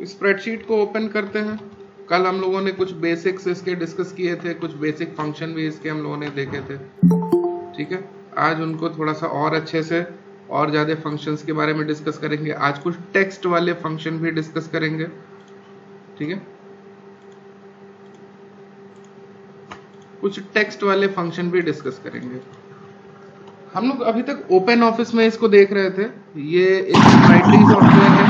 Spreadsheet को open करते हैं। कल हम लोगों ने कुछ बेसिक्स इसके डिस्कस किए थे, कुछ बेसिक फंक्शन भी इसके हम लोगों ने देखे थे, ठीक है। आज उनको थोड़ा सा और अच्छे से और ज़्यादा फंक्शंस के बारे में डिस्कस करेंगे। आज कुछ टेक्स्ट वाले फंक्शन भी डिस्कस करेंगे, ठीक है। कुछ टेक्स्ट वाले फंक्शन भी डिस्कस करेंगे। हम लोग अभी तक ओपन ऑफिस में इसको देख रहे थे। ये एक प्रोप्राइटरी सॉफ्टवेयर है,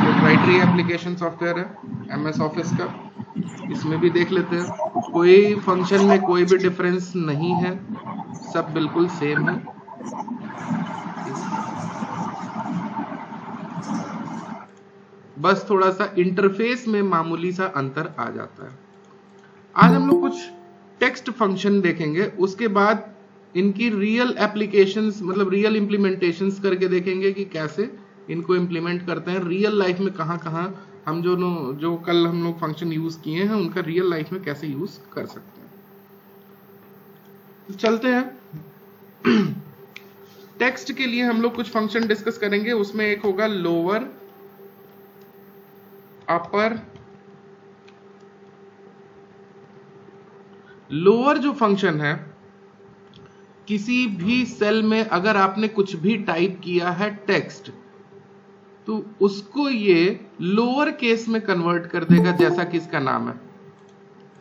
प्रोप्राइटरी एप्लीकेशन सॉफ्टवेयर है एमएस ऑफिस का। इसमें भी देख लेते हैं। कोई फंक्शन में कोई भी डिफरेंस नहीं है, सब बिल्कुल सेम है। बस थोड़ा सा इंटरफेस में मामूली सा अंतर आ जाता है। आज हम लोग कुछ टेक्स्ट फंक्शन देखेंगे, उसके बाद इनकी रियल एप्लीकेशंस मतलब रियल इंप्लीमेंटेशंस करके देखेंगे कि कैसे इनको इंप्लीमेंट करते हैं रियल लाइफ में। कहां हम जो कल हम लोग फंक्शन यूज किए हैं उनका रियल लाइफ में कैसे यूज कर सकते हैं। तो चलते हैं। टेक्स्ट के लिए हम लोग कुछ फंक्शन डिस्कस करेंगे। उसमें एक होगा लोअर, अपर। लोअर जो फंक्शन है, किसी भी सेल में अगर आपने कुछ भी टाइप किया है टेक्स्ट, तो उसको ये लोअर केस में कन्वर्ट कर देगा, जैसा कि इसका नाम है,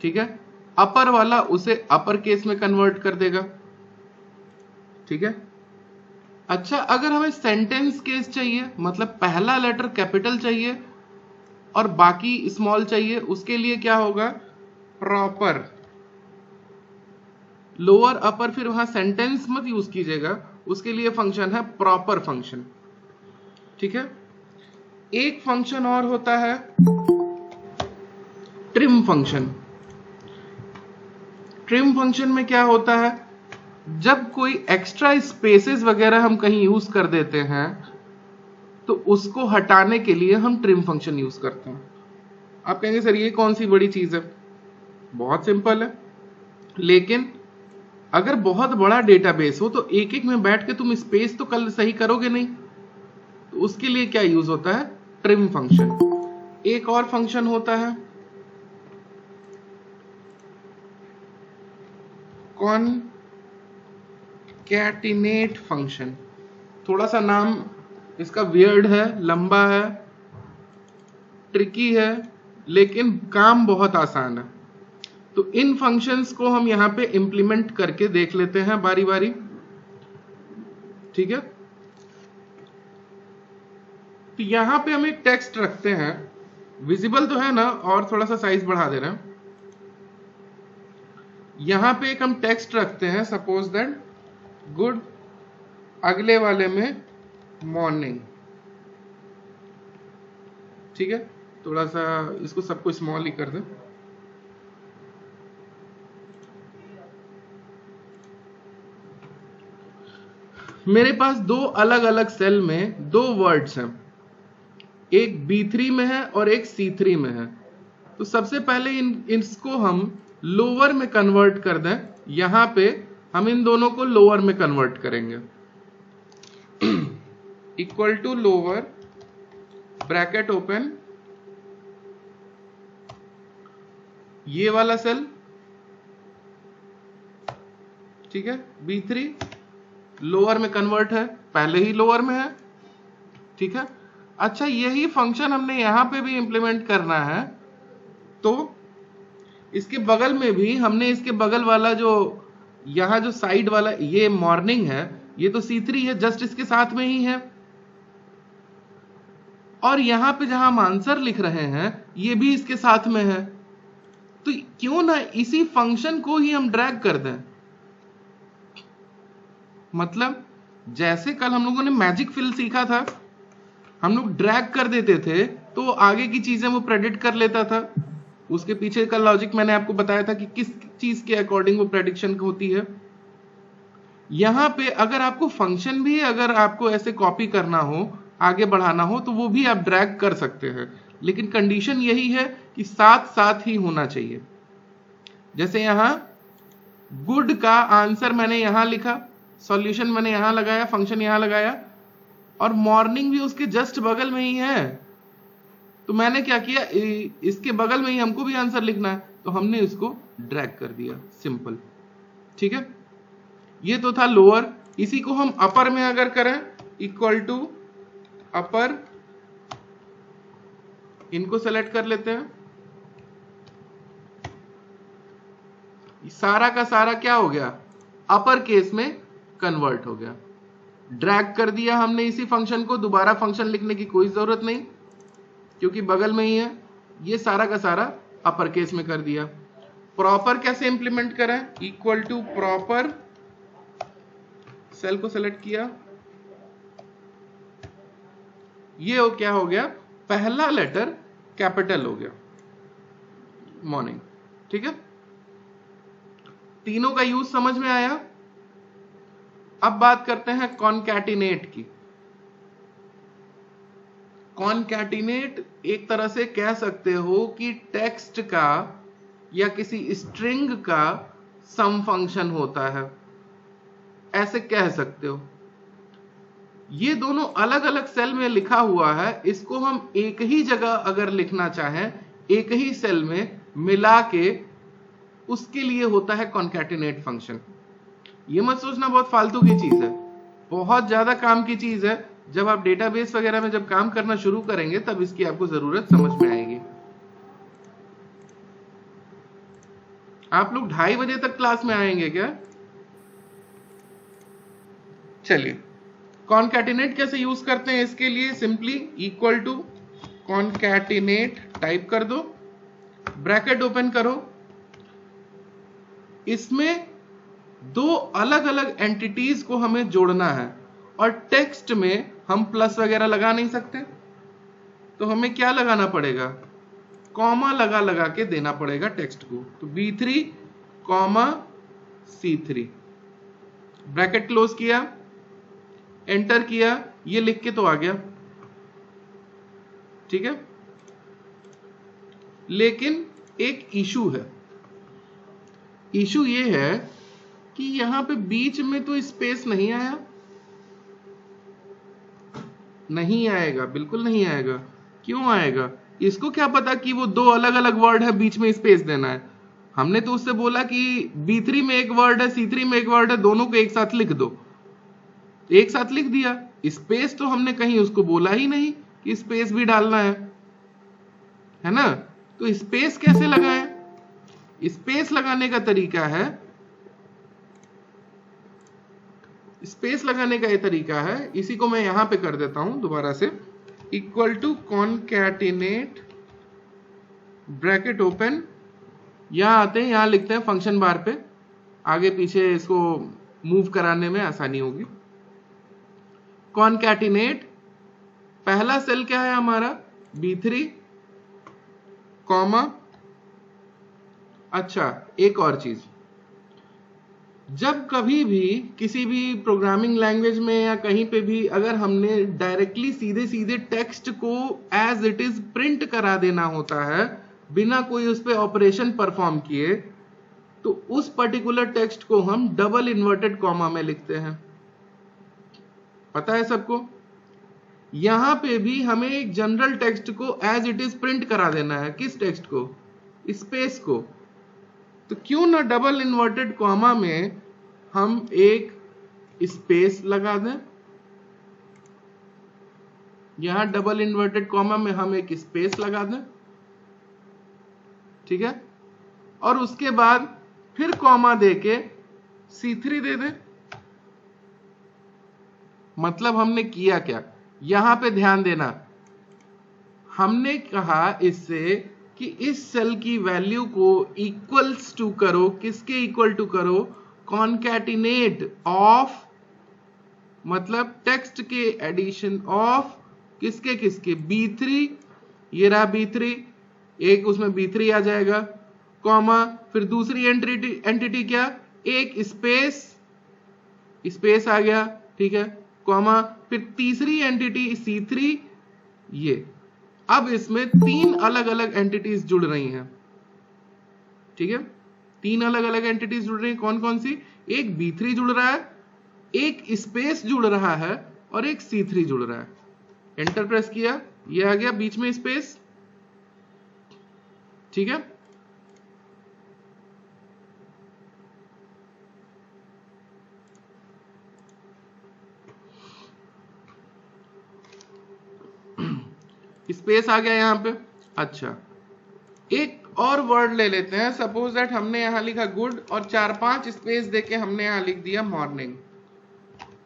ठीक है। अपर वाला उसे अपर केस में कन्वर्ट कर देगा, ठीक है। अच्छा, अगर हमें सेंटेंस केस चाहिए, मतलब पहला लेटर कैपिटल चाहिए और बाकी स्मॉल चाहिए, उसके लिए क्या होगा, प्रॉपर। लोअर अपर, फिर वहां सेंटेंस मत यूज कीजिएगा, उसके लिए फंक्शन है प्रॉपर फंक्शन, ठीक है। एक फंक्शन और होता है ट्रिम फंक्शन। ट्रिम फंक्शन में क्या होता है, जब कोई एक्स्ट्रा स्पेसेस वगैरह हम कहीं यूज कर देते हैं तो उसको हटाने के लिए हम ट्रिम फंक्शन यूज करते हैं। आप कहेंगे सर ये कौन सी बड़ी चीज है, बहुत सिंपल है। लेकिन अगर बहुत बड़ा डेटाबेस हो तो एक एक में बैठ के तुम स्पेस तो कल सही करोगे नहीं, तो उसके लिए क्या यूज होता है, ट्रिम फंक्शन। एक और फंक्शन होता है कॉनकैटिनेट फंक्शन। थोड़ा सा नाम इसका वियर्ड है, लंबा है, ट्रिकी है, लेकिन काम बहुत आसान है। तो इन फंक्शंस को हम यहां पे इंप्लीमेंट करके देख लेते हैं बारी बारी, ठीक है। तो यहां पे हम एक टेक्स्ट रखते हैं, विजिबल तो है ना, और थोड़ा सा साइज बढ़ा दे रहे हैं। यहां पे एक हम टेक्स्ट रखते हैं, सपोज दैट गुड, अगले वाले में मॉर्निंग, ठीक है। थोड़ा सा इसको सबको स्मॉल ही कर दें। मेरे पास दो अलग अलग सेल में दो वर्ड्स हैं, एक B3 में है और एक C3 में है। तो सबसे पहले इसको हम लोअर में कन्वर्ट कर दें। यहां पे हम इन दोनों को लोअर में कन्वर्ट करेंगे। Equal to lower, bracket open, ये वाला सेल, ठीक है, B3 लोअर में कन्वर्ट है, पहले ही लोअर में है, ठीक है। अच्छा, यही फंक्शन हमने यहां पे भी इंप्लीमेंट करना है, तो इसके बगल में भी हमने इसके बगल वाला जो यहां जो साइड वाला ये मॉर्निंग है, ये तो C3 है, जस्ट इसके साथ में ही है। और यहां पे जहां हम आंसर लिख रहे हैं ये भी इसके साथ में है। तो क्यों ना इसी फंक्शन को ही हम ड्रैग कर दें। मतलब जैसे कल हम लोगों ने मैजिक फिल सीखा था, हम लोग ड्रैग कर देते थे तो आगे की चीजें वो प्रेडिक्ट कर लेता था। उसके पीछे का लॉजिक मैंने आपको बताया था कि किस चीज के अकॉर्डिंग वो प्रेडिक्शन होती है। यहां पे अगर आपको फंक्शन भी अगर आपको ऐसे कॉपी करना हो, आगे बढ़ाना हो, तो वो भी आप ड्रैग कर सकते हैं, लेकिन कंडीशन यही है कि साथ साथ ही होना चाहिए। जैसे यहां गुड का आंसर मैंने यहां लिखा, सॉल्यूशन मैंने यहां लगाया, फंक्शन यहां लगाया, और मॉर्निंग भी उसके जस्ट बगल में ही है। तो मैंने क्या किया, इसके बगल में ही हमको भी आंसर लिखना है, तो हमने इसको ड्रैग कर दिया, सिंपल। ठीक है, ये तो था लोअर। इसी को हम अपर में अगर करें, इक्वल टू अपर, इनको सेलेक्ट कर लेते हैं। सारा का सारा क्या हो गया, अपर केस में कन्वर्ट हो गया। ड्रैग कर दिया हमने इसी फंक्शन को, दोबारा फंक्शन लिखने की कोई जरूरत नहीं क्योंकि बगल में ही है। ये सारा का सारा अपर केस में कर दिया। प्रॉपर कैसे इंप्लीमेंट करें, इक्वल टू प्रॉपर, सेल को सेलेक्ट किया, ये क्या हो गया, पहला लेटर कैपिटल हो गया, मॉर्निंग। ठीक है, तीनों का यूज समझ में आया। अब बात करते हैं कॉनकैटिनेट की। कॉनकैटिनेट एक तरह से कह सकते हो कि टेक्स्ट का या किसी स्ट्रिंग का सम फंक्शन होता है, ऐसे कह सकते हो। ये दोनों अलग अलग सेल में लिखा हुआ है, इसको हम एक ही जगह अगर लिखना चाहें, एक ही सेल में मिला के, उसके लिए होता है कॉनकैटिनेट फंक्शन। ये मत सोचना बहुत फालतू की चीज है, बहुत ज्यादा काम की चीज है। जब आप डेटाबेस वगैरह में जब काम करना शुरू करेंगे तब इसकी आपको जरूरत समझ में आएगी। आप लोग 2:30 बजे तक क्लास में आएंगे क्या? चलिए, कॉनकैटिनेट कैसे यूज करते हैं, इसके लिए simply equal to concatenate type कर दो, ब्रैकेट ओपन करो। इसमें दो अलग अलग एंटिटीज को हमें जोड़ना है और टेक्स्ट में हम प्लस वगैरह लगा नहीं सकते, तो हमें क्या लगाना पड़ेगा, कॉमा लगा लगा के देना पड़ेगा टेक्स्ट को। तो B3 comma C3, bracket close किया, एंटर किया, ये लिख के तो आ गया। ठीक है, लेकिन एक इशू है। इशू ये है कि यहां पे बीच में तो स्पेस नहीं आया, नहीं आएगा, बिल्कुल नहीं आएगा। क्यों आएगा, इसको क्या पता कि वो दो अलग अलग वर्ड है, बीच में स्पेस देना है। हमने तो उससे बोला कि B3 में एक वर्ड है, C3 में एक वर्ड है, दोनों को एक साथ लिख दो, एक साथ लिख दिया। स्पेस तो हमने कहीं उसको बोला ही नहीं कि स्पेस भी डालना है ना। तो स्पेस कैसे लगाएं, स्पेस लगाने का तरीका है, स्पेस लगाने का ये तरीका है, इसी को मैं यहां पे कर देता हूं दोबारा से, equal to concatenate, bracket open, यहां आते हैं, यहां लिखते हैं फंक्शन बार पे, आगे पीछे इसको मूव कराने में आसानी होगी। कॉनकैटिनेट, पहला सेल क्या है हमारा, B3 कॉमा, अच्छा एक और चीज, जब कभी भी किसी भी प्रोग्रामिंग लैंग्वेज में या कहीं पे भी अगर हमने डायरेक्टली सीधे सीधे टेक्स्ट को एज इट इज प्रिंट करा देना होता है बिना कोई उस पर ऑपरेशन परफॉर्म किए, तो उस पर्टिकुलर टेक्स्ट को हम डबल इन्वर्टेड कॉमा में लिखते हैं। पता है सबको? यहां पे भी हमें एक जनरल टेक्स्ट को एज इट इज प्रिंट करा देना है। किस टेक्स्ट को? स्पेस को। तो क्यों ना डबल इन्वर्टेड कॉमा में हम एक स्पेस लगा दें, यहां डबल इन्वर्टेड कॉमा में हम एक स्पेस लगा दें, ठीक है, और उसके बाद फिर कॉमा देके C3 दे दें। मतलब हमने किया क्या, यहां पे ध्यान देना, हमने कहा इससे कि इस सेल की वैल्यू को इक्वल्स टू करो, किसके इक्वल टू करो, कॉनकैटिनेट ऑफ, मतलब टेक्स्ट के एडिशन ऑफ किसके किसके, B3, ये रहा B3, एक उसमें B3 आ जाएगा, कॉमा, फिर दूसरी एंटिटी क्या, एक स्पेस, स्पेस आ गया, ठीक है, कॉमा, फिर तीसरी एंटिटी C3, ये। अब इसमें तीन अलग अलग एंटिटीज जुड़ रही हैं, ठीक है, तीन अलग अलग एंटिटीज जुड़ रही हैं। कौन कौन सी? एक B3 जुड़ रहा है, एक स्पेस जुड़ रहा है और एक C3 जुड़ रहा है। एंटर प्रेस किया, ये आ गया बीच में स्पेस, ठीक है। स्पेस आ गया यहां पे। अच्छा, एक और वर्ड ले लेते हैं। सपोज दैट हमने यहां लिखा गुड और 4-5 स्पेस देके हमने यहां लिख दिया मॉर्निंग।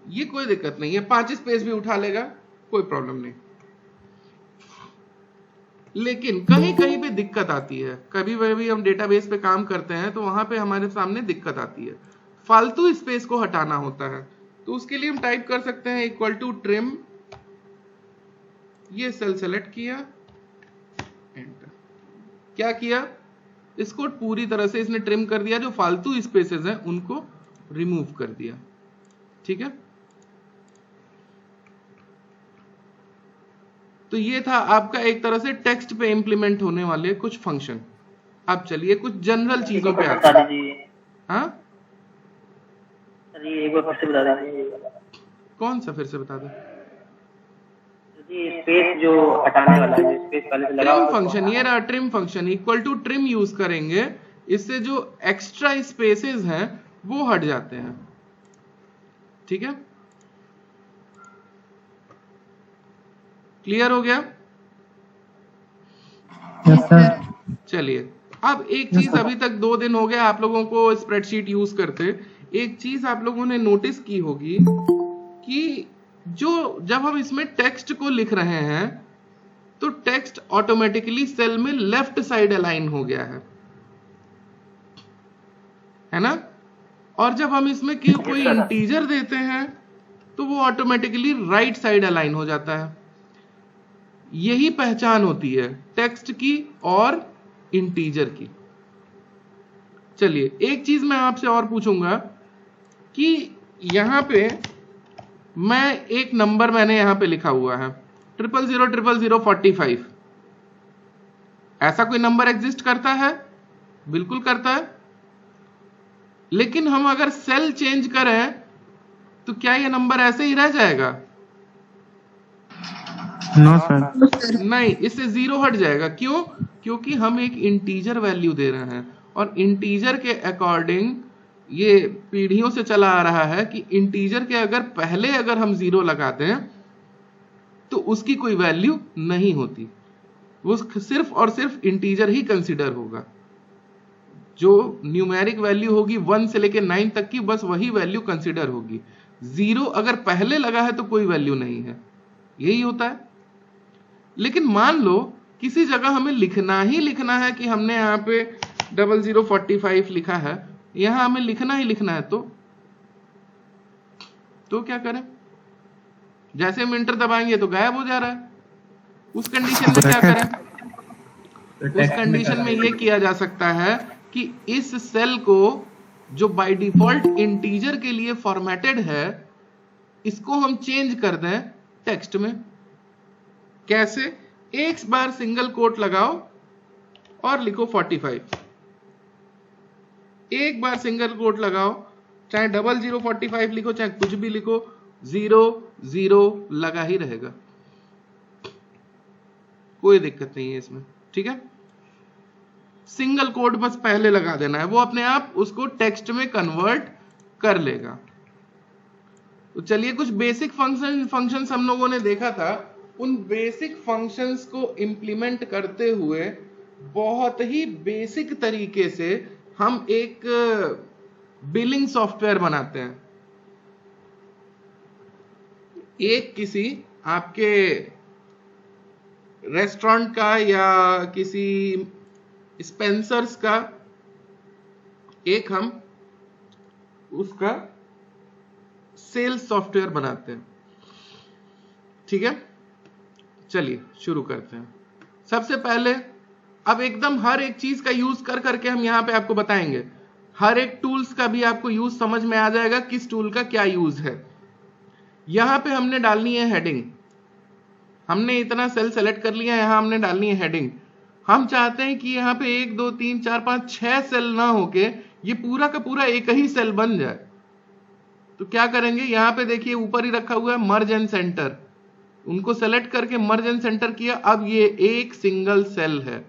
ये कोई दिक्कत नहीं है, 5 स्पेस भी उठा लेगा, कोई प्रॉब्लम नहीं। लेकिन कहीं कहीं पे दिक्कत आती है, कभी कभी हम डेटाबेस पे काम करते हैं तो वहां पे हमारे सामने दिक्कत आती है, फालतू स्पेस को हटाना होता है। तो उसके लिए हम टाइप कर सकते हैं इक्वल टू ट्रिम, ये सेल सेलेक्ट किया, एंटर। क्या किया, इसको पूरी तरह से इसने ट्रिम कर दिया, जो फालतू स्पेसेस हैं उनको रिमूव कर दिया। ठीक है, तो ये था आपका एक तरह से टेक्स्ट पे इंप्लीमेंट होने वाले कुछ फंक्शन। अब चलिए कुछ जनरल चीजों पे आते हैं। हाँ सर, ये एक बार फिर से बता दीजिए। कौन सा फिर से बता दो? स्पेस जो हटाने वाला है, स्पेस पहले से लगा ट्रिम फंक्शन, ये रहा trim function. Equal to trim use करेंगे, इससे जो एक्स्ट्रा स्पेसेस हैं वो हट जाते हैं। ठीक है, क्लियर हो गया? Yes sir. चलिए, अब एक चीज, अभी तक 2 दिन हो गए आप लोगों को स्प्रेडशीट यूज करते, एक चीज आप लोगों ने नोटिस की होगी कि जो जब हम इसमें टेक्स्ट को लिख रहे हैं तो टेक्स्ट ऑटोमेटिकली सेल में लेफ्ट साइड अलाइन हो गया है ना? और जब हम इसमें कोई इंटीजर देते हैं तो वो ऑटोमेटिकली राइट साइड अलाइन हो जाता है। यही पहचान होती है टेक्स्ट की और इंटीजर की। चलिए, एक चीज मैं आपसे और पूछूंगा कि यहां पे मैं एक नंबर मैंने यहां पे लिखा हुआ है 0000045। ऐसा कोई नंबर एग्जिस्ट करता है? बिल्कुल करता है। लेकिन हम अगर सेल चेंज करें तो क्या ये नंबर ऐसे ही रह जाएगा? No sir. नहीं, इससे 0 हट जाएगा। क्यों? क्योंकि हम एक इंटीजर वैल्यू दे रहे हैं और इंटीजर के अकॉर्डिंग ये पीढ़ियों से चला आ रहा है कि इंटीजर के अगर पहले अगर हम 0 लगाते हैं तो उसकी कोई वैल्यू नहीं होती, वो सिर्फ और सिर्फ इंटीजर ही कंसीडर होगा। जो न्यूमेरिक वैल्यू होगी 1 से लेकर 9 तक की, बस वही वैल्यू कंसीडर होगी। 0 अगर पहले लगा है तो कोई वैल्यू नहीं है, यही होता है। लेकिन मान लो किसी जगह हमें लिखना ही लिखना है कि हमने यहाँ पे 0045 लिखा है, यहां हमें लिखना ही लिखना है, तो क्या करें? जैसे हम इंटर दबाएंगे तो गायब हो जा रहा है। उस कंडीशन में क्या करें? उस कंडीशन में ये किया जा सकता है कि इस सेल को जो बाय डिफॉल्ट इंटीजर के लिए फॉर्मेटेड है, इसको हम चेंज कर दें टेक्स्ट में। कैसे? एक बार सिंगल कोट लगाओ और लिखो 45। एक बार सिंगल कोट लगाओ, चाहे 0045 लिखो चाहे कुछ भी लिखो, 00 लगा ही रहेगा, कोई दिक्कत नहीं है इसमें। ठीक है, सिंगल कोट बस पहले लगा देना है, वो अपने आप उसको टेक्स्ट में कन्वर्ट कर लेगा। तो चलिए, कुछ बेसिक फंक्शंस हम लोगों ने देखा था। उन बेसिक फंक्शंस को इंप्लीमेंट करते हुए बहुत ही बेसिक तरीके से हम एक बिलिंग सॉफ्टवेयर बनाते हैं। एक किसी आपके रेस्टोरेंट का या किसी स्पेंसर्स का एक हम उसका सेल्स सॉफ्टवेयर बनाते हैं। ठीक है, चलिए शुरू करते हैं। सबसे पहले अब एकदम हर एक चीज का यूज कर करके हम यहां पे आपको बताएंगे। हर एक टूल्स का भी आपको यूज समझ में आ जाएगा, किस टूल का क्या यूज है। यहां पे हमने डालनी है हेडिंग। हमने इतना सेल सेलेक्ट कर लिया, यहां हमने डालनी है हेडिंग। हम चाहते हैं कि यहां पे 1 2 3 4 5 6 सेल ना होके ये पूरा का पूरा एक ही सेल बन जाए। तो क्या करेंगे, यहां पे देखिए ऊपर ही रखा हुआ है मर्ज एंड सेंटर, उनको सेलेक्ट करके मर्ज एंड सेंटर किया। अब ये एक सिंगल सेल है।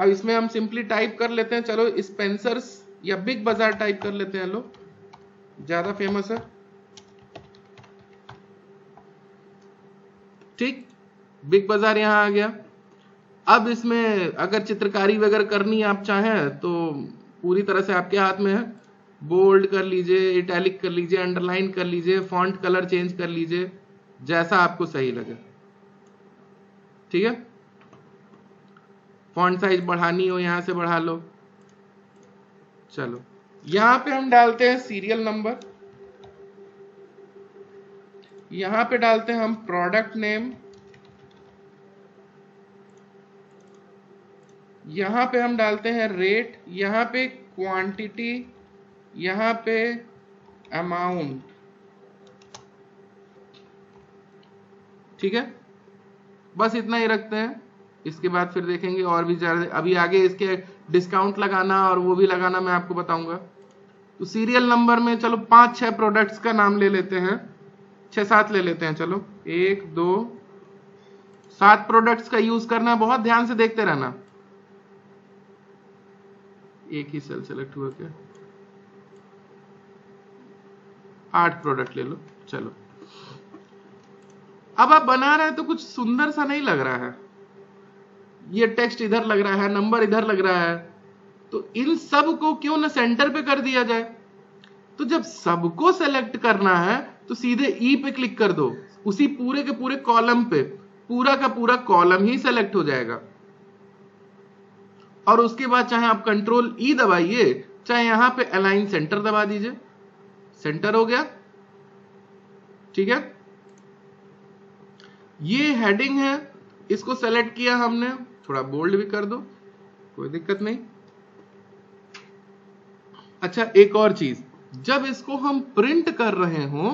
अब इसमें हम सिंपली टाइप कर लेते हैं, चलो स्पेंसर्स या बिग बाजार टाइप कर लेते हैं, लो ज्यादा फेमस है। ठीक, बिग बाजार यहां आ गया। अब इसमें अगर चित्रकारी वगैरह करनी आप चाहें तो पूरी तरह से आपके हाथ में है। बोल्ड कर लीजिए, इटैलिक कर लीजिए, अंडरलाइन कर लीजिए, फॉन्ट कलर चेंज कर लीजिए, जैसा आपको सही लगे। ठीक है, फॉन्ट साइज बढ़ानी हो यहां से बढ़ा लो। चलो यहां पे हम डालते हैं सीरियल नंबर, यहां पे डालते हैं हम प्रोडक्ट नेम, यहां पे हम डालते हैं रेट, यहां पे क्वांटिटी, यहां पे अमाउंट। ठीक है, बस इतना ही रखते हैं। इसके बाद फिर देखेंगे और भी ज्यादा, अभी आगे इसके डिस्काउंट लगाना और वो भी लगाना मैं आपको बताऊंगा। तो सीरियल नंबर में चलो 5-6 प्रोडक्ट्स का नाम ले लेते हैं, 6-7 ले लेते हैं। चलो 1 2 7 प्रोडक्ट्स का यूज करना है, बहुत ध्यान से देखते रहना। एक ही सेल सेलेक्ट हुआ क्या? 8 प्रोडक्ट ले लो। चलो अब आप बना रहे हैं तो कुछ सुंदर सा नहीं लग रहा है, ये टेक्स्ट इधर लग रहा है, नंबर इधर लग रहा है, तो इन सब को क्यों ना सेंटर पे कर दिया जाए। तो जब सबको सेलेक्ट करना है तो सीधे ई पे क्लिक कर दो, उसी पूरे के पूरे कॉलम पे पूरा का पूरा कॉलम ही सेलेक्ट हो जाएगा। और उसके बाद चाहे आप कंट्रोल ई दबाइए, चाहे यहां पे अलाइन सेंटर दबा दीजिए, सेंटर हो गया। ठीक है, ये हेडिंग है, इसको सेलेक्ट किया हमने, थोड़ा बोल्ड भी कर दो, कोई दिक्कत नहीं। अच्छा एक और चीज, जब इसको हम प्रिंट कर रहे हो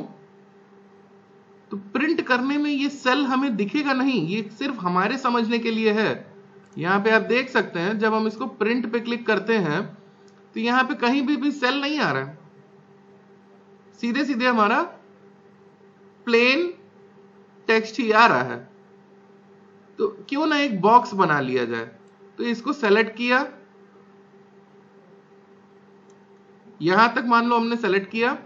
तो प्रिंट करने में ये सेल हमें दिखेगा नहीं, ये सिर्फ हमारे समझने के लिए है। यहां पे आप देख सकते हैं जब हम इसको प्रिंट पे क्लिक करते हैं तो यहां पे कहीं भी सेल नहीं आ रहा है, सीधे सीधे हमारा प्लेन टेक्स्ट ही आ रहा है। तो क्यों ना एक बॉक्स बना लिया जाए। तो इसको सेलेक्ट किया, यहां तक मान लो हमने सेलेक्ट किया,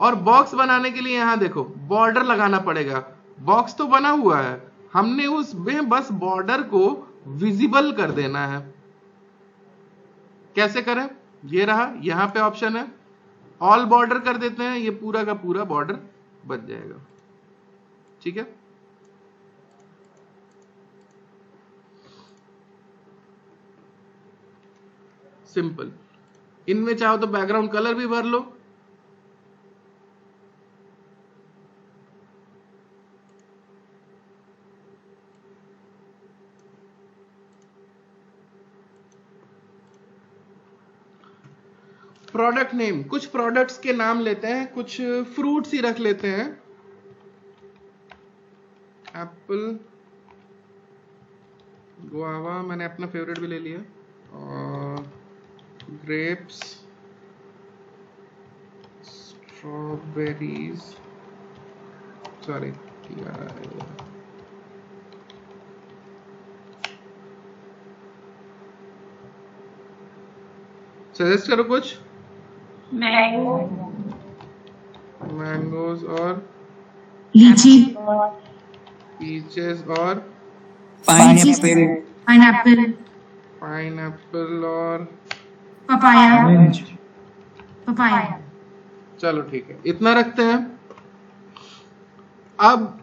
और बॉक्स बनाने के लिए यहां देखो बॉर्डर लगाना पड़ेगा। बॉक्स तो बना हुआ है, हमने उसमें बस बॉर्डर को विजिबल कर देना है। कैसे करें? ये रहा, यहां पे ऑप्शन है, ऑल बॉर्डर कर देते हैं, ये पूरा का पूरा बॉर्डर बच जाएगा। ठीक है, सिंपल। इनमें चाहो तो बैकग्राउंड कलर भी भर लो। प्रोडक्ट नेम, कुछ प्रोडक्ट्स के नाम लेते हैं, कुछ फ्रूट्स ही रख लेते हैं। एप्पल, गुआवा, मैंने अपना फेवरेट भी ले लिया, और ग्रेप्स, स्ट्रॉबेरीज, सॉरी सजेस्ट करो कुछ। मैंगोज और लीची, पीचेस और पाइनएप्पल, पाइनएप्पल और पपाया, पपाया। चलो ठीक है, इतना रखते हैं। अब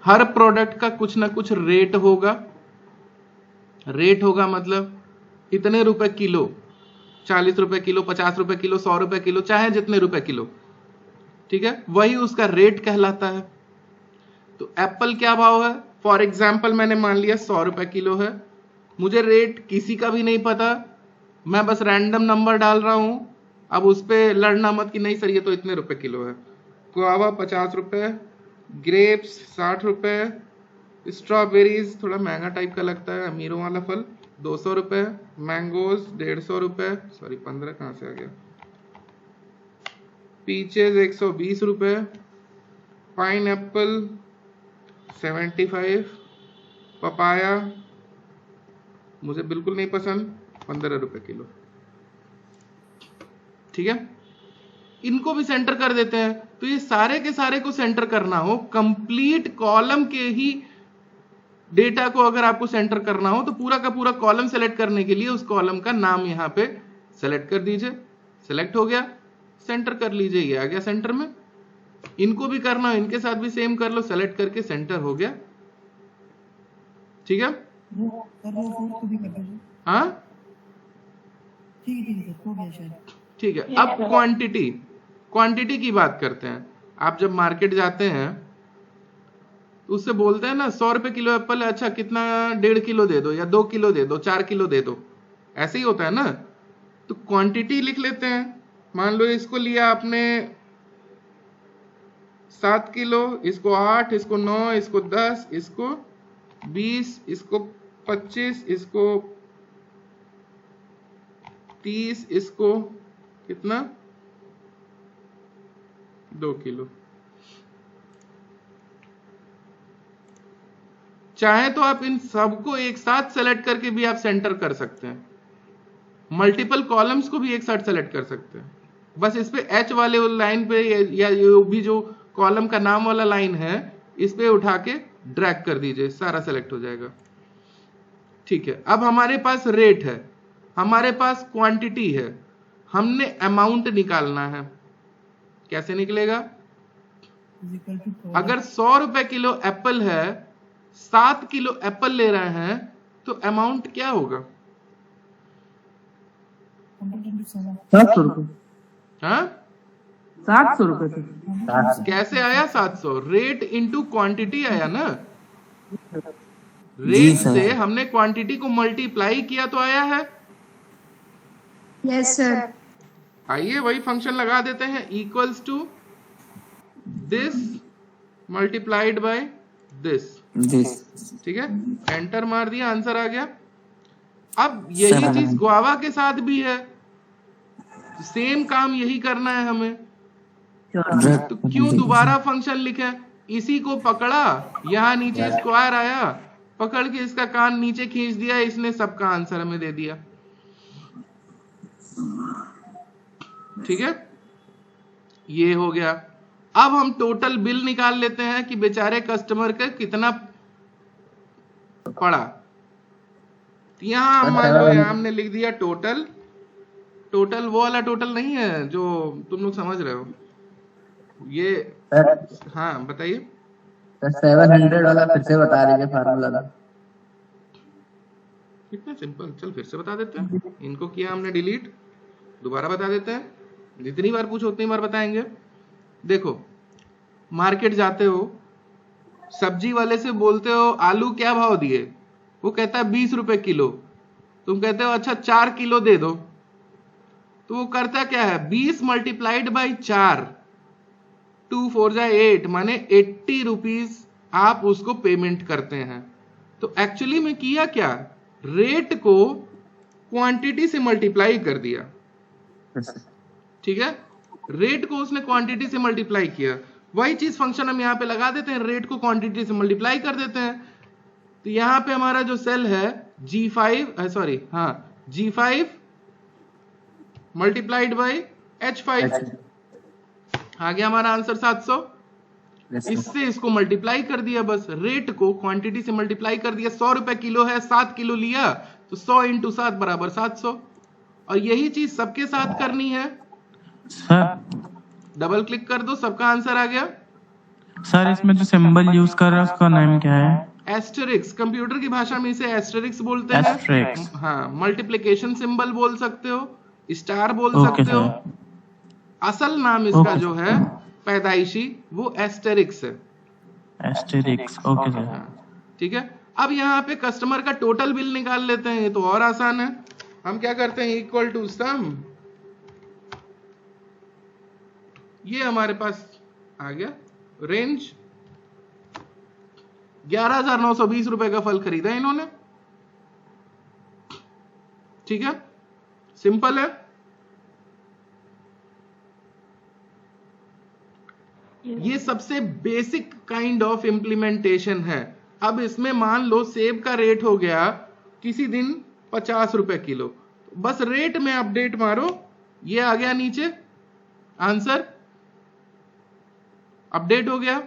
हर प्रोडक्ट का कुछ ना कुछ रेट होगा। रेट होगा मतलब इतने रुपए किलो, 40 रुपए किलो, 50 रुपए किलो, 100 रुपए किलो, चाहे जितने रुपए किलो। ठीक है, वही उसका रेट कहलाता है। तो एप्पल क्या भाव है? फॉर एग्जाम्पल मैंने मान लिया 100 रुपए किलो है, मुझे रेट किसी का भी नहीं पता, मैं बस रैंडम नंबर डाल रहा हूं। अब उस पर लड़ना मत कि नहीं सर ये तो इतने रुपए किलो है। गुआवा 50 रुपए, ग्रेप्स 60 रुपए, स्ट्रॉबेरीज थोड़ा महंगा टाइप का लगता है, अमीरों वाला फल, 200 रुपए, मैंगोज 150 रुपए, सॉरी 15 कहां से आ गया, पीचेज 120 रुपए, पाइनएप्पल 75, पपाया मुझे बिल्कुल नहीं पसंद, 15 रुपए किलो। ठीक है, इनको भी सेंटर कर देते हैं। तो ये सारे के सारे को सेंटर करना हो, कंप्लीट कॉलम के ही डेटा को अगर आपको सेंटर करना हो तो पूरा का पूरा कॉलम सेलेक्ट करने के लिए उस कॉलम का नाम यहां पे सेलेक्ट कर दीजिए। सेलेक्ट हो गया, सेंटर कर लीजिए, ये आ गया सेंटर में। इनको भी करना हो, इनके साथ भी सेम कर लो, सेलेक्ट करके सेंटर हो गया। ठीक है, हाँ ठीक है। अब क्वांटिटी की बात करते हैं। आप जब मार्केट जाते हैं तो उससे बोलते हैं ना 100 रुपए किलो एप्पल है, अच्छा कितना, 1.5 किलो दे दो या 2 किलो दे दो, 4 किलो दे दो, ऐसे ही होता है ना। तो क्वांटिटी लिख लेते हैं। मान लो इसको लिया आपने 7 किलो, इसको 8, इसको 9, इसको 10, इसको 20, इसको 25, इसको 30, इसको कितना, 2 किलो। चाहे तो आप इन सबको एक साथ सेलेक्ट करके भी आप सेंटर कर सकते हैं, मल्टीपल कॉलम्स को भी एक साथ सेलेक्ट कर सकते हैं। बस इस पे एच वाले लाइन पे या ये भी जो कॉलम का नाम वाला लाइन है इस पे उठा के ड्रैग कर दीजिए, सारा सेलेक्ट हो जाएगा। ठीक है, अब हमारे पास रेट है, हमारे पास क्वांटिटी है, हमने अमाउंट निकालना है। कैसे निकलेगा? अगर 100 रुपए किलो एप्पल है, 7 किलो एप्पल ले रहे हैं, तो अमाउंट क्या होगा? 700 रुपए। हाँ, 700 रुपए। कैसे आया 700? रेट इंटू क्वांटिटी आया ना। रेट से हमने क्वांटिटी को मल्टीप्लाई किया तो आया है। Yes sir. आइए वही फंक्शन लगा देते हैं, equals to this multiplied by this. ठीक है, एंटर मार दिया, आंसर आ गया। अब यही चीज गुआवा के साथ भी है, सेम काम यही करना है हमें। तो क्यों दोबारा फंक्शन लिखे? इसी को पकड़ा, यहां नीचे स्क्वायर आया, पकड़ के इसका कान नीचे खींच दिया, इसने सबका आंसर हमें दे दिया। ठीक है, ये हो गया। अब हम टोटल बिल निकाल लेते हैं कि बेचारे कस्टमर का कितना पड़ा। यहां मान लो यहां हमने लिख दिया टोटल। टोटल वो वाला टोटल नहीं है जो तुम लोग समझ रहे हो ये। हाँ बताइए। 700 वाला फिर से बता दीजिए फार्मूला। कितना सिंपल, चल फिर से बता देते हैं। इनको किया हमने डिलीट, दोबारा बता देते हैं। जितनी बार पूछो उतनी बार बताएंगे। देखो, मार्केट जाते हो, सब्जी वाले से बोलते हो आलू क्या भाव दिए, वो कहता है 20 रुपए किलो। तुम कहते हो अच्छा 4 किलो दे दो, तो वो करता क्या है, 20 मल्टीप्लाइड बाई 4, 2 4 जा 8, माने 80 रुपीज आप उसको पेमेंट करते हैं। तो एक्चुअली में किया क्या, रेट को क्वांटिटी से मल्टीप्लाई कर दिया। ठीक है, रेट को उसने क्वांटिटी से मल्टीप्लाई किया। वही चीज फंक्शन हम यहां पे लगा देते हैं, रेट को क्वांटिटी से मल्टीप्लाई कर देते हैं। तो यहां पे हमारा जो सेल है G5 मल्टीप्लाइड बाई H5, आ गया हमारा आंसर 700। इससे इसको मल्टीप्लाई कर दिया, बस रेट को क्वांटिटी से मल्टीप्लाई कर दिया। 100 रुपए किलो है, 7 किलो लिया, तो 100 इंटू 7 बराबर 700। और यही चीज सबके साथ करनी है। सर डबल क्लिक कर दो, सबका आंसर आ गया। सर इसमें जो सिंबल यूज कर रहा है उसका नाम क्या है? एस्टेरिक्स, कंप्यूटर की भाषा में इसे एस्टेरिक्स बोलते हैं। एस्टेरिक्स। हाँ, मल्टीप्लिकेशन सिंबल बोल सकते हो, स्टार बोल ओके सकते हो। सर। असल नाम इसका ओके जो है पैदाइशी, वो एस्टेरिक्स है। Asterisk, okay sir. ठीक है, अब यहाँ पे कस्टमर का टोटल बिल निकाल लेते हैं, ये तो और आसान है। हम क्या करते हैं, इक्वल टू सम, ये हमारे पास आ गया रेंज। 11,920 रुपए का फल खरीदा इन्होंने। ठीक है, सिंपल है। ये सबसे बेसिक काइंड ऑफ इंप्लीमेंटेशन है। अब इसमें मान लो सेब का रेट हो गया किसी दिन ₹50 किलो। बस रेट में अपडेट मारो, ये आ गया नीचे आंसर, अपडेट हो गया।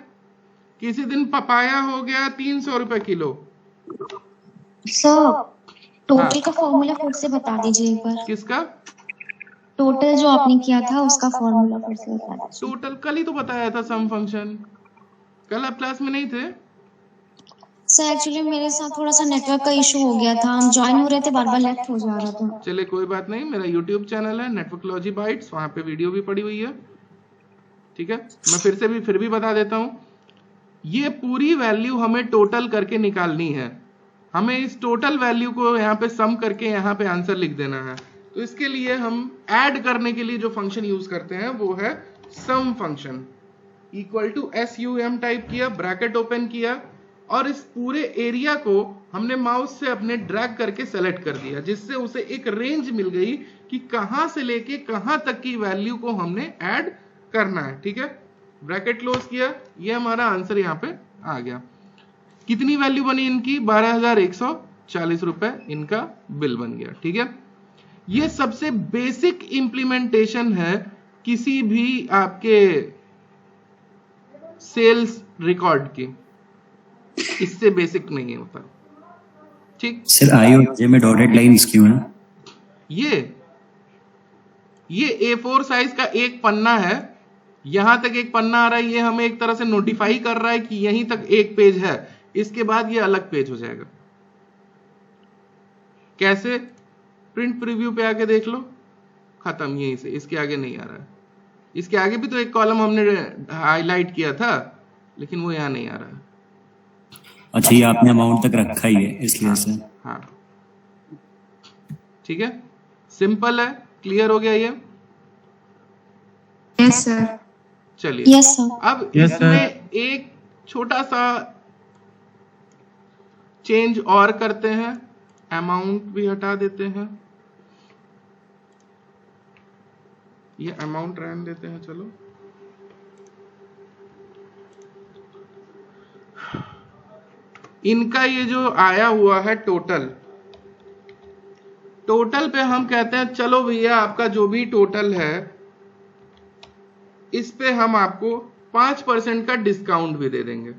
किसी दिन पपाया हो गया ₹300 किलो। सर टोटल हाँ, का फॉर्मूला फिर से बता दीजिए एक बार। किसका टोटल जो आपने किया था उसका फॉर्मूला फिर से बता दीजिए। टोटल? कल ही तो बताया था सम फंक्शन, कल आप क्लास में नहीं थे? सर एक्चुअली मेरे साथ थोड़ा सा नेटवर्क का इशू हो गया था, हम ज्वाइन हो रहे थे, बार बार लेफ्ट हो जा रहा था। चले कोई बात नहीं, मेरा YouTube चैनल है नेटवर्कलॉजी बाइट्स, वहां पे वीडियो भी पड़ी हुई है, ठीक है। मैं फिर भी बता देता हूं, ये पूरी वैल्यू हमें टोटल करके निकालनी है। हमें इस टोटल वैल्यू को यहाँ पे सम करके यहाँ पे आंसर लिख देना है। तो इसके लिए हम ऐड करने के लिए जो फंक्शन यूज करते हैं वो है sum function. Equal to SUM type किया, ब्रैकेट ओपन किया, और इस पूरे एरिया को हमने माउस से अपने ड्रैग करके सेलेक्ट कर दिया, जिससे उसे एक रेंज मिल गई कि कहां से लेके कहां तक की वैल्यू को हमने ऐड करना है, ठीक है। ब्रैकेट क्लोज किया, ये हमारा आंसर यहाँ पे आ गया। कितनी वैल्यू बनी इनकी? 12,140 रुपए इनका बिल बन गया, ठीक है। ये सबसे बेसिक इंप्लीमेंटेशन है किसी भी आपके सेल्स रिकॉर्ड की, इससे बेसिक नहीं होता, ठीक। सर IOJ में डॉटेड लाइंस क्यों हैं? ये A4 साइज का एक पन्ना है, यहां तक एक पन्ना आ रहा है, ये हमें एक तरह से नोटिफाई कर रहा है कि यहीं तक एक पेज है, इसके बाद ये अलग पेज हो जाएगा। कैसे? प्रिंट प्रीव्यू पे आके देख लो, खत्म, यहीं से, इसके आगे नहीं आ रहा है। इसके आगे भी तो एक कॉलम हमने हाईलाइट किया था, लेकिन वो यहां नहीं आ रहा है। अच्छा, ये आपने अमाउंट तक रखा ही है इसलिए से। हाँ, ठीक है, सिंपल है, क्लियर हो गया ये? Yes sir. चलिए, यस सर। अब Yes, sir. इसमें एक छोटा सा चेंज और करते हैं, अमाउंट भी हटा देते हैं, ये अमाउंट रहने देते हैं, चलो। इनका ये जो आया हुआ है टोटल पे हम कहते हैं चलो भैया आपका जो भी टोटल है इस पे हम आपको 5% का डिस्काउंट भी दे देंगे,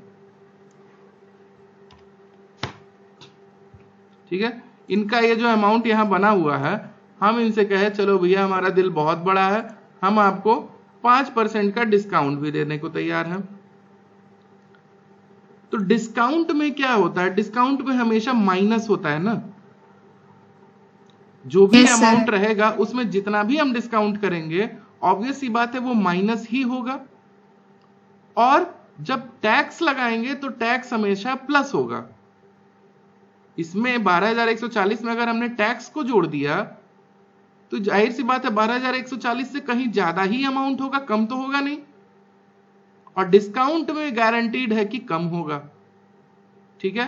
ठीक है। इनका ये जो अमाउंट यहां बना हुआ है, हम इनसे कहे चलो भैया हमारा दिल बहुत बड़ा है, हम आपको 5% का डिस्काउंट भी देने को तैयार हैं। तो डिस्काउंट में क्या होता है? डिस्काउंट में हमेशा माइनस होता है ना, जो भी Yes, sir. अमाउंट रहेगा उसमें जितना भी हम डिस्काउंट करेंगे ऑब्वियस सी बात है वो माइनस ही होगा, और जब टैक्स लगाएंगे तो टैक्स हमेशा प्लस होगा। इसमें 12,140 में अगर हमने टैक्स को जोड़ दिया तो जाहिर सी बात है 12,140 से कहीं ज्यादा ही अमाउंट होगा, कम तो होगा नहीं, और डिस्काउंट में गारंटीड है कि कम होगा, ठीक है।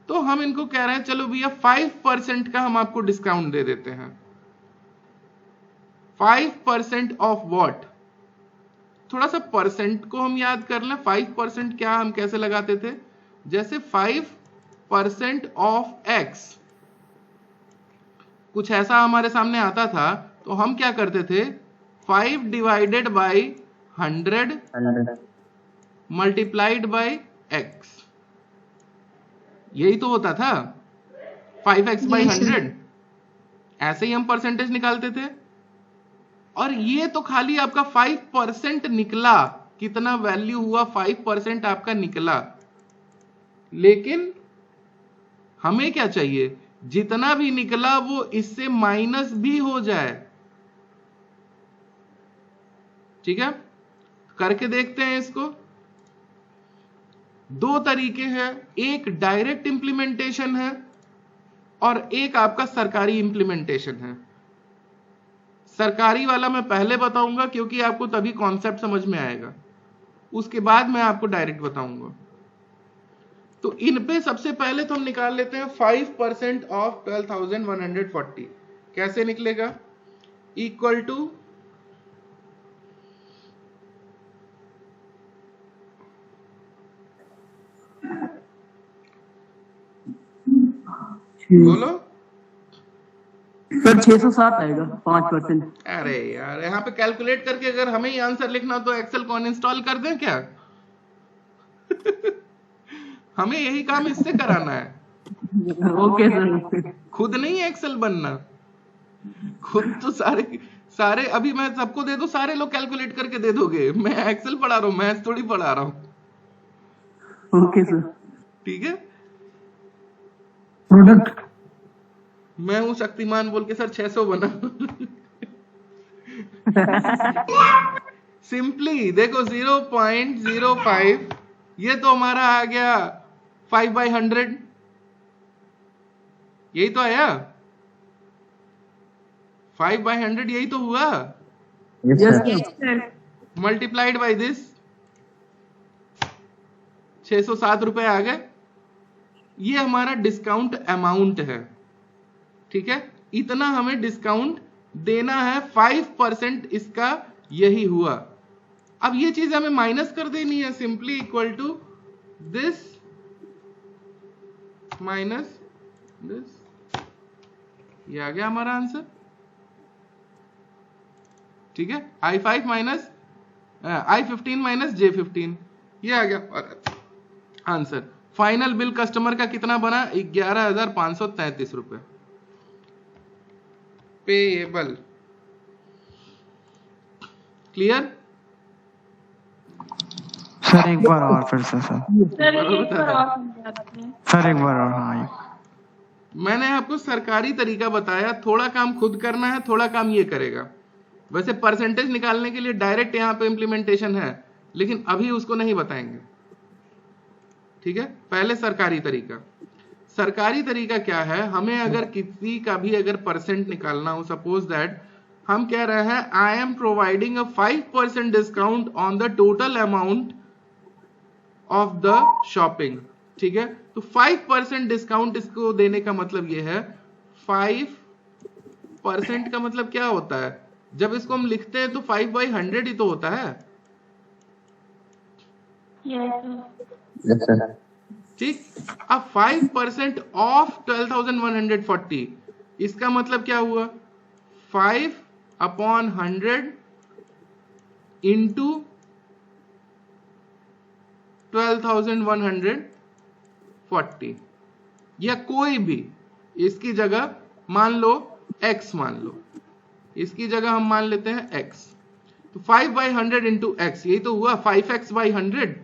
तो हम इनको कह रहे हैं चलो भैया 5% का हम आपको डिस्काउंट दे देते हैं। 5% ऑफ व्हाट? थोड़ा सा परसेंट को हम याद कर लें। 5% क्या हम कैसे लगाते थे? जैसे 5% ऑफ एक्स, कुछ ऐसा हमारे सामने आता था तो हम क्या करते थे? 5 divided by 100 multiplied by x, यही तो होता था, 5x बाई 100, ऐसे ही हम परसेंटेज निकालते थे। और ये तो खाली आपका 5% निकला, कितना वैल्यू हुआ? 5% आपका निकला, लेकिन हमें क्या चाहिए? जितना भी निकला वो इससे माइनस भी हो जाए, ठीक है। करके देखते हैं इसको। दो तरीके हैं, एक डायरेक्ट इंप्लीमेंटेशन है और एक आपका सरकारी इंप्लीमेंटेशन है। सरकारी वाला मैं पहले बताऊंगा क्योंकि आपको तभी कॉन्सेप्ट समझ में आएगा, उसके बाद मैं आपको डायरेक्ट बताऊंगा। तो इन पे सबसे पहले तो हम निकाल लेते हैं 5% ऑफ 12,140, कैसे निकलेगा? इक्वल टू बोलो सर 607 आएगा 5%। अरे यार, यहाँ पे कैलकुलेट करके अगर हमें ही आंसर लिखना तो एक्सेल कौन इंस्टॉल कर दें क्या? हमें यही काम इससे कराना है, ओके सर। खुद नहीं एक्सेल बनना। खुद तो सारे अभी मैं सबको दे दूं, सारे लोग कैलकुलेट करके दे दोगे। मैं एक्सेल पढ़ा रहा हूँ, मैथ्स थोड़ी पढ़ा रहा हूँ। Okay sir. ठीक है, प्रोडक्ट मैं हूं शक्तिमान बोल के सर 600 बना। सिंपली देखो 0.05, ये तो हमारा आ गया 5/100, यही तो आया 5/100, यही तो हुआ। मल्टीप्लाइड बाय दिस 607 रुपए आ गए। ये हमारा डिस्काउंट अमाउंट है, ठीक है। इतना हमें डिस्काउंट देना है, 5% इसका यही हुआ। अब ये चीज हमें माइनस कर देनी है, simply equal to this minus this, ये आ गया हमारा आंसर, ठीक है। I5 minus I15 minus J15, ये आ गया आंसर। फाइनल बिल कस्टमर का कितना बना? 11,533 रुपए पेएबल। क्लियर? सर एक बार और फिर से सर सर एक बार और। हाँ, मैंने आपको सरकारी तरीका बताया, थोड़ा काम खुद करना है, थोड़ा काम ये करेगा। वैसे परसेंटेज निकालने के लिए डायरेक्ट यहां पे इंप्लीमेंटेशन है, लेकिन अभी उसको नहीं बताएंगे, ठीक है। पहले सरकारी तरीका। सरकारी तरीका क्या है? हमें अगर किसी का भी अगर परसेंट निकालना हो, सपोज दैट हम कह रहे हैं I am providing a 5% discount on the total amount of the shopping, ठीक है। तो 5% डिस्काउंट इसको देने का मतलब ये है, 5% का मतलब क्या होता है? जब इसको हम लिखते हैं तो 5/100 ही तो होता है, ठीक। अब 5% ऑफ 12,140, इसका मतलब क्या हुआ? 5/100 इंटू 12,140, या कोई भी इसकी जगह मान लो x, मान लो इसकी जगह हम मान लेते हैं x, तो 5/100 इंटू x, यही तो हुआ 5x/100।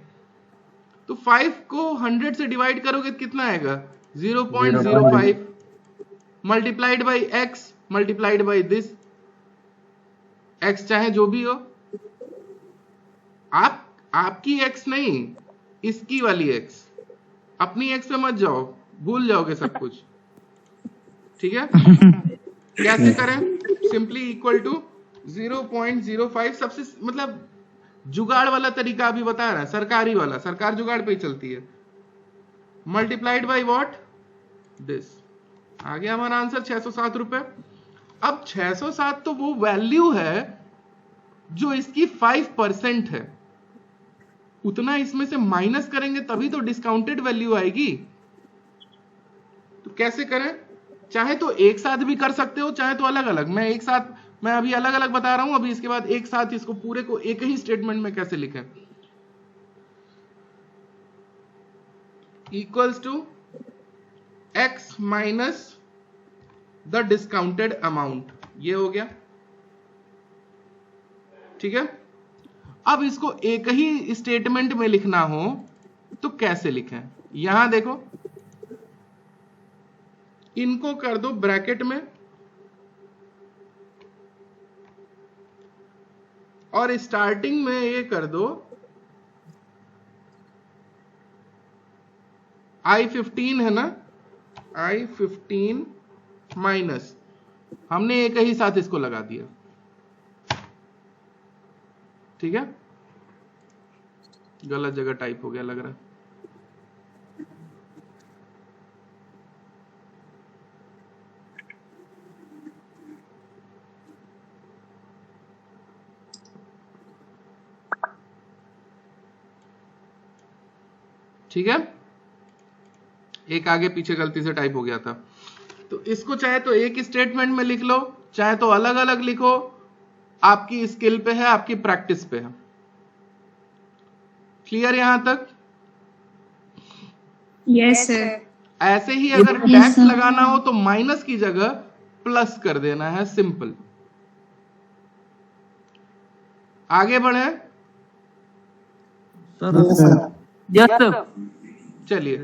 तो 5 को 100 से डिवाइड करोगे तो कितना आएगा? 0.05 multiplied by x multiplied by this, x चाहे जो भी हो, आपकी x नहीं, इसकी वाली x, अपनी x पे मत जाओ, भूल जाओगे सब कुछ, ठीक है। कैसे करें? सिंपली इक्वल टू 0.05, सबसे मतलब जुगाड़ वाला तरीका अभी बता रहा है, सरकारी वाला, सरकार जुगाड़ पे ही चलती है। Multiplied by what? दिस। आ गया हमारा आंसर 607 रुपए। अब 607 तो वो वैल्यू है जो इसकी 5% है, उतना इसमें से माइनस करेंगे तभी तो डिस्काउंटेड वैल्यू आएगी। तो कैसे करें? चाहे तो एक साथ भी कर सकते हो, चाहे तो अलग अलग। मैं अभी अलग अलग बता रहा हूं, अभी इसके बाद एक साथ इसको पूरे को एक ही स्टेटमेंट में कैसे लिखें। Equals to x minus the discounted amount, ये हो गया, ठीक है। अब इसको एक ही स्टेटमेंट में लिखना हो तो कैसे लिखें? यहां देखो, इनको कर दो ब्रैकेट में और स्टार्टिंग में ये कर दो I15 है ना, I15 माइनस, हमने एक ही साथ इसको लगा दिया, ठीक है। गलत जगह टाइप हो गया लग रहा है। ठीक है, एक आगे पीछे गलती से टाइप हो गया था। तो इसको चाहे तो एक स्टेटमेंट में लिख लो, चाहे तो अलग अलग लिखो, आपकी स्किल पे है, आपकी प्रैक्टिस पे है। क्लियर यहां तक? Yes sir. ऐसे ही अगर डैश लगाना हो तो माइनस की जगह प्लस कर देना है, सिंपल। आगे बढ़े। Yes sir. चलिए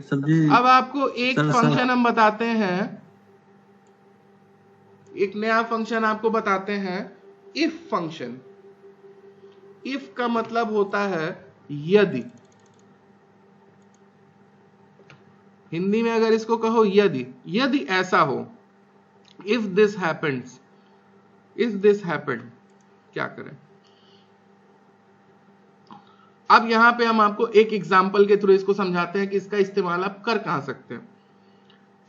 अब आपको एक फंक्शन हम बताते हैं, एक नया फंक्शन आपको बताते हैं, इफ फंक्शन। इफ का मतलब होता है यदि। हिंदी में अगर इसको कहो यदि, यदि ऐसा हो, if this happens, if this happened, क्या करें। अब यहां पे हम आपको एक एग्जांपल के थ्रू इसको समझाते हैं कि इसका इस्तेमाल आप कर कहां सकते हैं।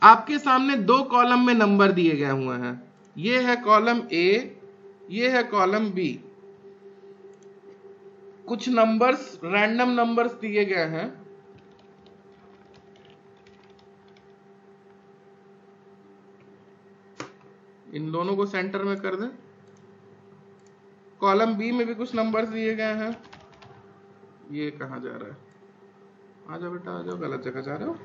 आपके सामने दो कॉलम में नंबर दिए गए हुए हैं, ये है कॉलम ए, ये है कॉलम बी। कुछ नंबर्स, रैंडम नंबर्स दिए गए हैं। इन दोनों को सेंटर में कर दें। कॉलम बी में भी कुछ नंबर्स दिए गए हैं। ये कहां जा रहा है? आ जाओ बेटा, आ जाओ, गलत जगह जा रहे हो।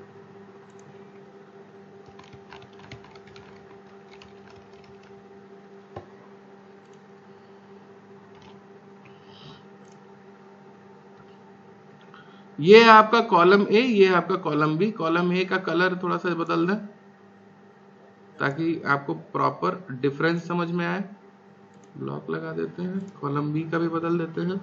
ये है आपका कॉलम ए, ये है आपका कॉलम बी। कॉलम ए का कलर थोड़ा सा बदल दें ताकि आपको प्रॉपर डिफरेंस समझ में आए। ब्लॉक लगा देते हैं। कॉलम बी का भी बदल देते हैं।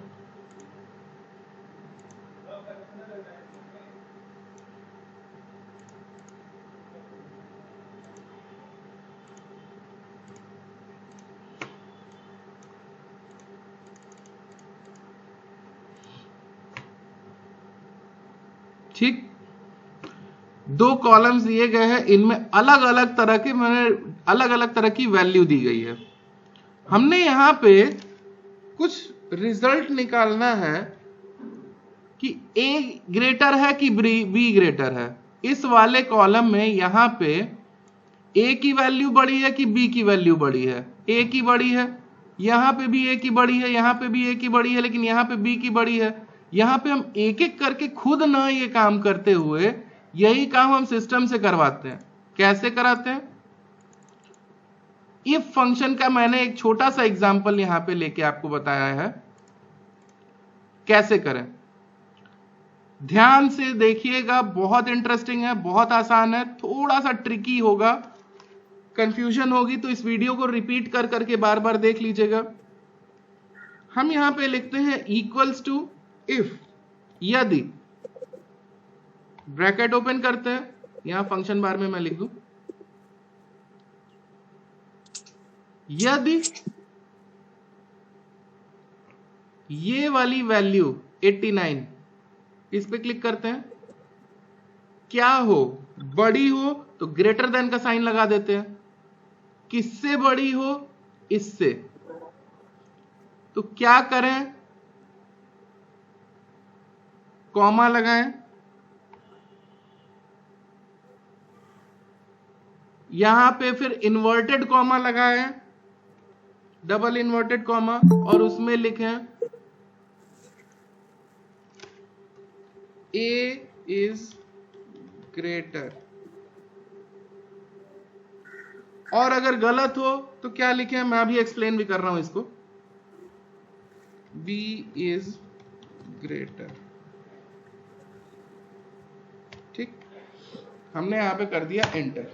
ठीक, दो कॉलम्स दिए गए हैं, इनमें अलग अलग तरह के, मैंने अलग अलग तरह की वैल्यू दी गई है। हमने यहां पे कुछ रिजल्ट निकालना है कि ए ग्रेटर है कि बी ग्रेटर है। इस वाले कॉलम में यहां पे ए की वैल्यू बड़ी है कि बी की वैल्यू बड़ी है। ए की बड़ी है, यहां पे भी ए की बड़ी है, यहां पे भी ए की बड़ी है, लेकिन यहां पे बी की बड़ी है। यहां पे हम एक एक करके खुद ना ये काम करते हुए यही काम हम सिस्टम से करवाते हैं। कैसे कराते हैं? इफ फंक्शन का मैंने एक छोटा सा एग्जांपल यहां पे लेके आपको बताया है, कैसे करें। ध्यान से देखिएगा, बहुत इंटरेस्टिंग है, बहुत आसान है, थोड़ा सा ट्रिकी होगा, कंफ्यूजन होगी तो इस वीडियो को रिपीट कर करके बार बार देख लीजिएगा। हम यहां पे लिखते हैं इक्वल्स टू इफ, यदि, ब्रैकेट ओपन करते हैं, यहां फंक्शन बार में मैं लिख दूं यदि ये वाली वैल्यू 89, इस पे क्लिक करते हैं, क्या हो, बड़ी हो तो ग्रेटर देन का साइन लगा देते हैं, किससे बड़ी हो, इससे। तो क्या करें, कॉमा लगाएं, यहां पे फिर इन्वर्टेड कॉमा लगाएं, डबल इन्वर्टेड कॉमा, और उसमें लिखें ए इज ग्रेटर। और अगर गलत हो तो क्या लिखें, मैं अभी एक्सप्लेन भी कर रहा हूं इसको, बी इज ग्रेटर। ठीक, हमने यहां पे कर दिया एंटर,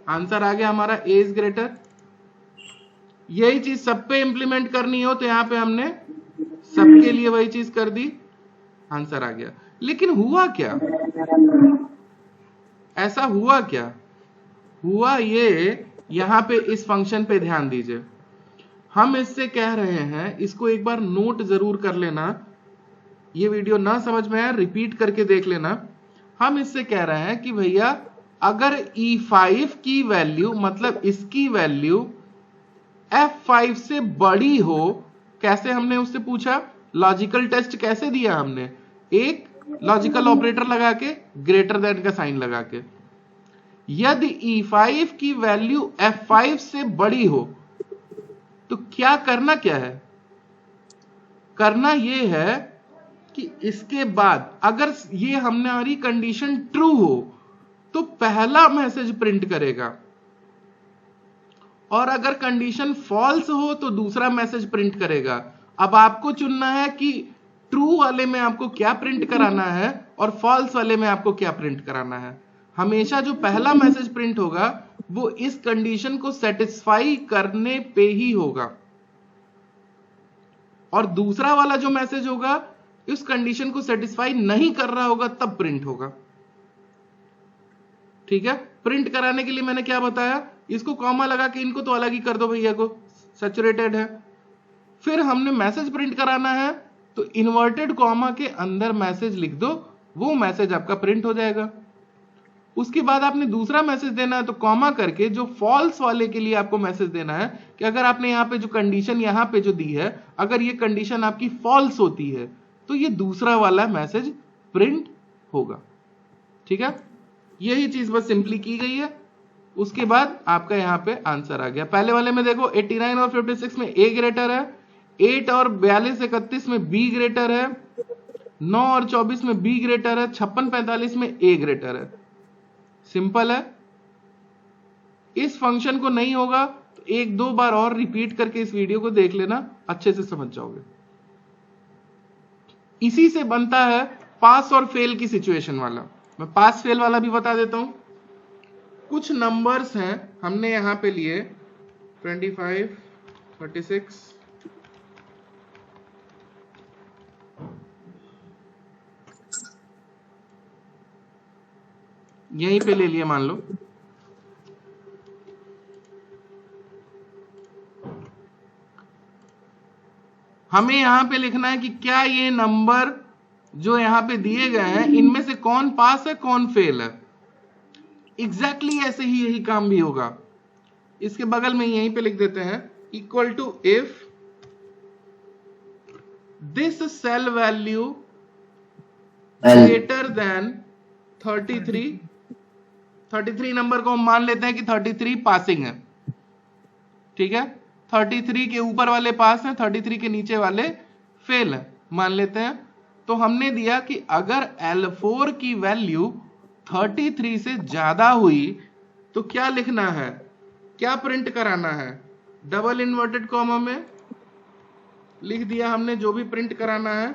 आंसर आ गया हमारा ए इज ग्रेटर। यही चीज सब पे इंप्लीमेंट करनी हो तो यहां पे हमने सबके लिए वही चीज कर दी, आंसर आ गया। लेकिन हुआ क्या, ऐसा हुआ क्या, हुआ ये, यहां पे इस फंक्शन पे ध्यान दीजिए। हम इससे कह रहे हैं, इसको एक बार नोट जरूर कर लेना, ये वीडियो ना समझ में आया रिपीट करके देख लेना। हम इससे कह रहे हैं कि भैया अगर E5 की वैल्यू, मतलब इसकी वैल्यू F5 से बड़ी हो, कैसे हमने उससे पूछा, लॉजिकल टेस्ट कैसे दिया हमने, एक लॉजिकल ऑपरेटर लगा के, ग्रेटर देन का साइन लगा के। यदि E5 की वैल्यू F5 से बड़ी हो तो क्या है, करना यह है कि इसके बाद अगर ये हमारी कंडीशन ट्रू हो तो पहला मैसेज प्रिंट करेगा, और अगर कंडीशन फॉल्स हो तो दूसरा मैसेज प्रिंट करेगा। अब आपको चुनना है कि ट्रू वाले में आपको क्या प्रिंट कराना है और फॉल्स वाले में आपको क्या प्रिंट कराना है। हमेशा जो पहला मैसेज प्रिंट होगा वो इस कंडीशन को सेटिस्फाई करने पे ही होगा, और दूसरा वाला जो मैसेज होगा इस कंडीशन को सेटिस्फाई नहीं कर रहा होगा तब प्रिंट होगा। ठीक है, प्रिंट कराने के लिए मैंने क्या बताया, इसको कॉमा लगा के इनको तो अलग ही कर दो भैया को, सैचुरेटेड है। फिर हमने मैसेज प्रिंट कराना है तो इन्वर्टेड कॉमा के अंदर मैसेज लिख दो, वो मैसेज आपका प्रिंट हो जाएगा। उसके बाद आपने दूसरा मैसेज देना है तो कॉमा करके जो फॉल्स वाले के लिए आपको मैसेज देना है कि अगर आपने यहाँ पे जो कंडीशन यहाँ पे जो दी है, अगर ये कंडीशन आपकी फॉल्स होती है तो ये दूसरा वाला मैसेज प्रिंट होगा। ठीक है, यही चीज बस सिंपली की गई है। उसके बाद आपका यहाँ पे आंसर आ गया। पहले वाले में देखो 89 और 56 में A ग्रेटर है, 8 और 42 31 में B ग्रेटर है, 9 और 24 में B ग्रेटर है, 56 45 में A ग्रेटर है। सिंपल है। इस फंक्शन को नहीं होगा तो एक दो बार और रिपीट करके इस वीडियो को देख लेना, अच्छे से समझ जाओगे। इसी से बनता है पास और फेल की सिचुएशन वाला। मैं पास फेल वाला भी बता देता हूं। कुछ नंबर्स हैं हमने यहां पे लिए 25, 36, यहीं पे ले लिए मान लो। हमें यहां पे लिखना है कि क्या ये नंबर जो यहां पे दिए गए हैं इनमें से कौन पास है कौन फेल है। एग्जैक्टली ऐसे ही यही काम भी होगा। इसके बगल में यहीं पे लिख देते हैं equal to if this cell value greater than 33 number को हम मान लेते हैं कि 33 पासिंग है। ठीक है, 33 के ऊपर वाले पास हैं, 33 के नीचे वाले फेल है मान लेते हैं। तो हमने दिया कि अगर L4 की वैल्यू 33 से ज्यादा हुई तो क्या लिखना है, क्या प्रिंट कराना है। डबल इन्वर्टेड कॉमा में लिख दिया हमने जो भी प्रिंट कराना है,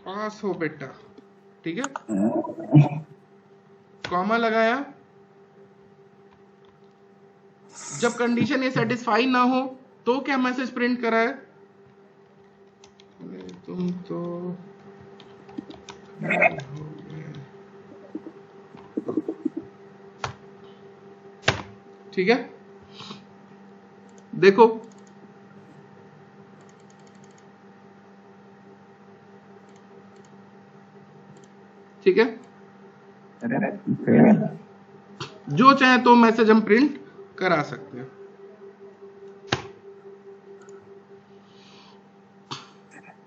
पास हो बेटा। ठीक है, कॉमा लगाया। जब कंडीशन ये सेटिस्फाई ना हो तो क्या मैसेज प्रिंट करा है, तुम तो ठीक है। देखो ठीक है, जो चाहे तो मैसेज हम प्रिंट करा सकते हैं।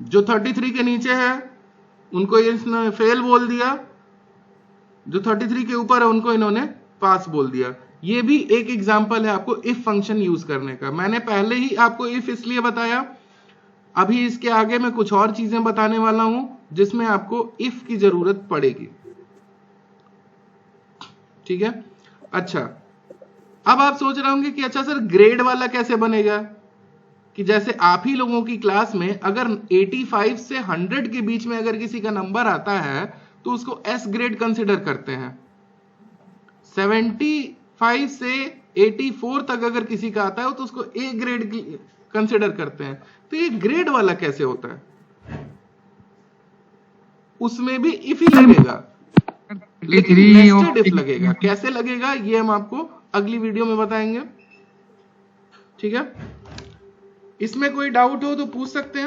जो 33 के नीचे है उनको इसने फेल बोल दिया, जो 33 के ऊपर है उनको इन्होंने पास बोल दिया। ये भी एक एग्जांपल है आपको इफ फंक्शन यूज करने का। मैंने पहले ही आपको इफ इसलिए बताया, अभी इसके आगे मैं कुछ और चीजें बताने वाला हूं जिसमें आपको इफ की जरूरत पड़ेगी। ठीक है, अच्छा अब आप सोच रहे होंगे कि अच्छा सर ग्रेड वाला कैसे बनेगा, कि जैसे आप ही लोगों की क्लास में अगर 85 से 100 के बीच में अगर किसी का नंबर आता है तो उसको एस ग्रेड कंसिडर करते हैं। 75 से 84 तक अगर किसी का आता है तो उसको ए ग्रेड कंसिडर करते हैं। तो ये ग्रेड वाला कैसे होता है, उसमें भी इफ ही लगेगा, लेकिन नेस्टेड इफ लगेगा। कैसे लगेगा ये हम आपको अगली वीडियो में बताएंगे। ठीक है, इसमें कोई डाउट हो तो पूछ सकते हैं।